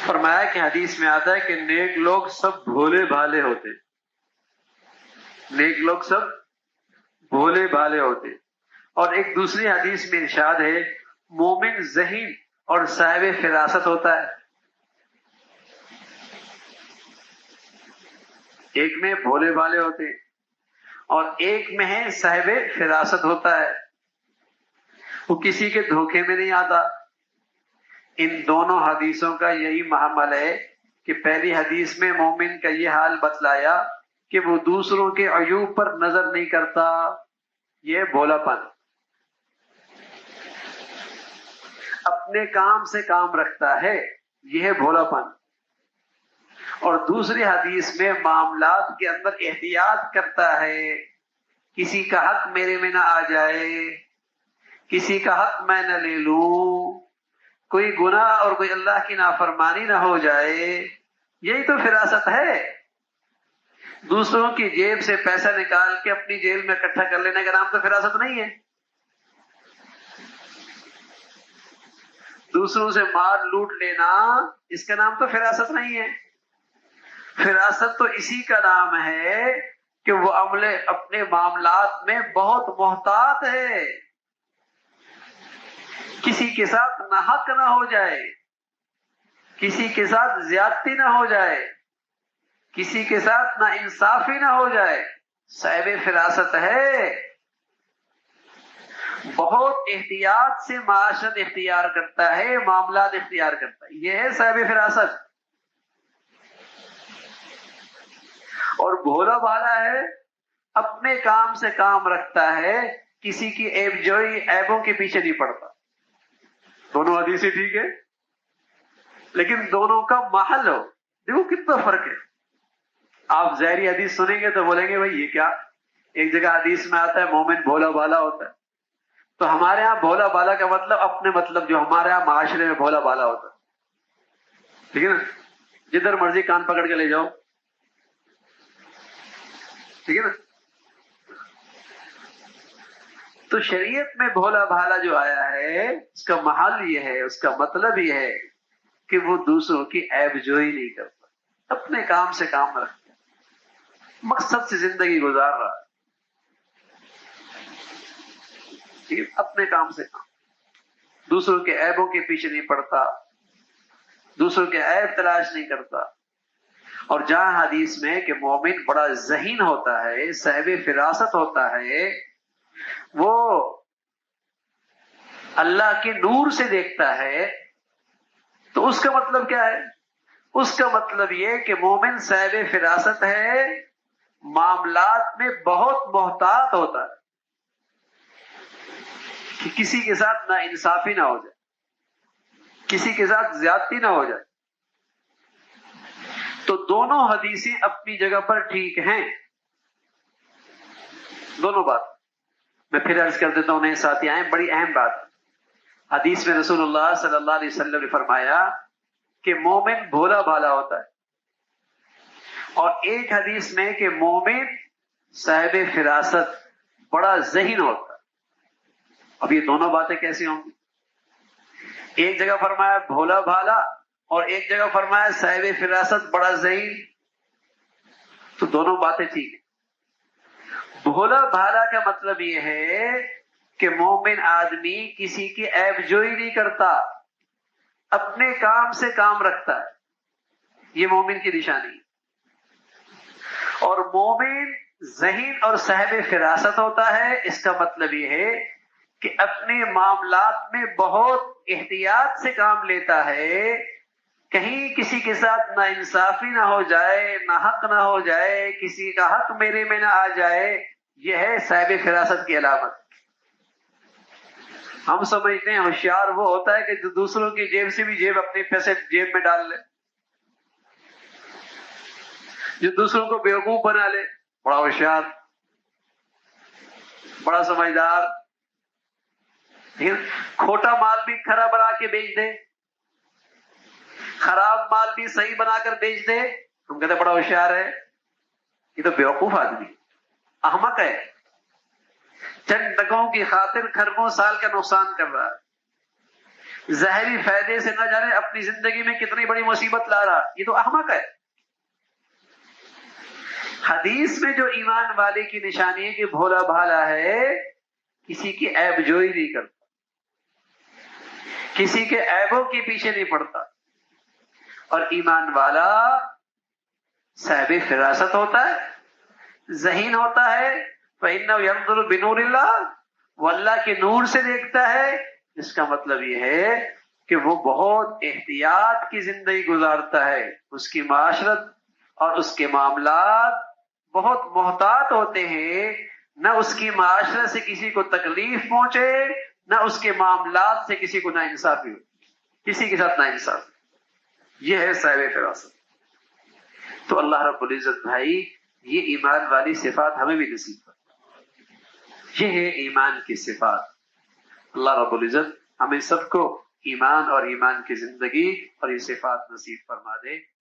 فرمایا کہ حدیث میں آتا ہے کہ نیک لوگ سب بھولے بھالے ہوتے، نیک لوگ سب بھولے بھالے ہوتے. اور ایک دوسری حدیث میں ارشاد ہے مومن ذہین اور صاحب فراست ہوتا ہے. ایک میں بھولے بھالے ہوتے اور ایک میں ہے صاحب فراست ہوتا ہے، وہ کسی کے دھوکے میں نہیں آتا. ان دونوں حدیثوں کا یہی محمل ہے کہ پہلی حدیث میں مومن کا یہ حال بتلایا کہ وہ دوسروں کے عیوب پر نظر نہیں کرتا، یہ بھولا پن. اپنے کام سے کام رکھتا ہے، یہ ہے بھولا پن. اور دوسری حدیث میں معاملات کے اندر احتیاط کرتا ہے، کسی کا حق میرے میں نہ آ جائے، کسی کا حق میں نہ لے لوں، کوئی گناہ اور کوئی اللہ کی نافرمانی نہ ہو جائے. یہی تو فراست ہے. دوسروں کی جیب سے پیسہ نکال کے اپنی جیب میں اکٹھا کر لینے کا نام تو فراست نہیں ہے. دوسروں سے مال لوٹ لینا، اس کا نام تو فراست نہیں ہے. فراست تو اسی کا نام ہے کہ وہ اپنے معاملات میں بہت محتاط ہے، کسی کے ساتھ ناحق نہ ہو جائے، کسی کے ساتھ زیادتی نہ ہو جائے، کسی کے ساتھ نا انصافی نہ ہو جائے. صاحب فراست ہے، بہت احتیاط سے معاشرت اختیار کرتا ہے، معاملات اختیار کرتا ہے، یہ ہے صاحب فراست. اور بھولا بھالا ہے، اپنے کام سے کام رکھتا ہے، کسی کی عیب جوئی عیبوں کے پیچھے نہیں پڑتا. دونوں حدیثیں ٹھیک ہے لیکن دونوں کا محل ہو. دیکھو کتنا فرق ہے. آپ ظاہری حدیث سنیں گے تو بولیں گے بھائی یہ کیا. ایک جگہ حدیث میں آتا ہے مومن بھولا بھالا ہوتا ہے، تو ہمارے ہاں بھولا بھالا کا مطلب اپنے مطلب جو ہمارے ہاں معاشرے میں بھولا بھالا ہوتا ہے، ٹھیک ہے نا. جدھر مرضی کان پکڑ کے لے جاؤ، ٹھیک ہے نا. تو شریعت میں بھولا بھالا جو آیا ہے اس کا محل یہ ہے، اس کا مطلب یہ ہے کہ وہ دوسروں کی عیب جوئی نہیں کرتا، اپنے کام سے کام رکھتا ہے، مقصد سے زندگی گزار رہا ہے، اپنے کام سے کام، دوسروں کے عیبوں کے پیچھے نہیں پڑتا، دوسروں کے عیب تلاش نہیں کرتا. اور جہاں حدیث میں کہ مومن بڑا ذہین ہوتا ہے، صاحب فراست ہوتا ہے، وہ اللہ کے نور سے دیکھتا ہے، تو اس کا مطلب کیا ہے؟ اس کا مطلب یہ کہ مومن صاحب فراست ہے، معاملات میں بہت محتاط ہوتا ہے کہ کسی کے ساتھ نا انصافی نہ ہو جائے، کسی کے ساتھ زیادتی نہ ہو جائے. تو دونوں حدیثیں اپنی جگہ پر ٹھیک ہیں، دونوں بات. میں پھر عرض کر دیتا ہوں نئے ساتھی آئیں، بڑی اہم بات. حدیث میں رسول اللہ صلی اللہ علیہ وسلم نے فرمایا کہ مومن بھولا بھالا ہوتا ہے، اور ایک حدیث میں کہ مومن صاحب فراست بڑا ذہین ہوتا ہے. اب یہ دونوں باتیں کیسی ہوں گی؟ ایک جگہ فرمایا بھولا بھالا اور ایک جگہ فرمایا صاحب فراست بڑا ذہین، تو دونوں باتیں ٹھیک ہیں. بھولا بھالا کا مطلب یہ ہے کہ مومن آدمی کسی کی عیب جوئی نہیں کرتا، اپنے کام سے کام رکھتا ہے، یہ مومن کی نشانی. اور مومن ذہین اور صاحب فراست ہوتا ہے، اس کا مطلب یہ ہے کہ اپنے معاملات میں بہت احتیاط سے کام لیتا ہے، کہیں کسی کے ساتھ نا انصافی نہ ہو جائے، نہ حق نہ ہو جائے، کسی کا حق میرے میں نہ آ جائے. یہ ہے صاحب فراست کی علامت. ہم سمجھتے ہیں ہوشیار وہ ہوتا ہے کہ جو دوسروں کی جیب سے بھی جیب اپنے پیسے جیب میں ڈال لے، جو دوسروں کو بیوقوف بنا لے، بڑا ہوشیار، بڑا سمجھدار. کھوٹا مال بھی کھرا بنا کے بیچ دے، خراب مال بھی صحیح بنا کر بیچ دے، ہم کہتے ہیں بڑا ہوشیار ہے. یہ تو بیوقوف آدمی، احمق ہے، چند ٹکوں کی خاطر خربوں سال کا نقصان کر رہا ہے. ظاہری فائدے سے نہ جانے اپنی زندگی میں کتنی بڑی مصیبت لا رہا، یہ تو احمق ہے۔ حدیث میں جو ایمان والے کی نشانی ہے کہ بھولا بھالا ہے، کسی کی عیب جوئی نہیں کرتا، کسی کے عیبوں کے پیچھے نہیں پڑتا، اور ایمان والا صاحب فراست ہوتا ہے، ذہین ہوتا ہے، فَإِنَّهُ يَنظُرُ بِنُورِ اللَّهِ، وہ اللہ کے نور سے دیکھتا ہے۔ اس کا مطلب یہ ہے کہ وہ بہت احتیاط کی زندگی گزارتا ہے، اس کی معاشرت اور اس کے معاملات بہت محتاط ہوتے ہیں، نہ اس کی معاشرت سے کسی کو تکلیف پہنچے، نہ اس کے معاملات سے کسی کو ناانصافی ہو، کسی کے ساتھ ناانصافی۔ یہ ہے صاحب فراست۔ تو اللہ رب العزت بھائی یہ ایمان والی صفات ہمیں بھی نصیب کر، یہ ہے ایمان کی صفات۔ اللہ رب العزت ہمیں سب کو ایمان اور ایمان کی زندگی اور یہ صفات نصیب فرما دے۔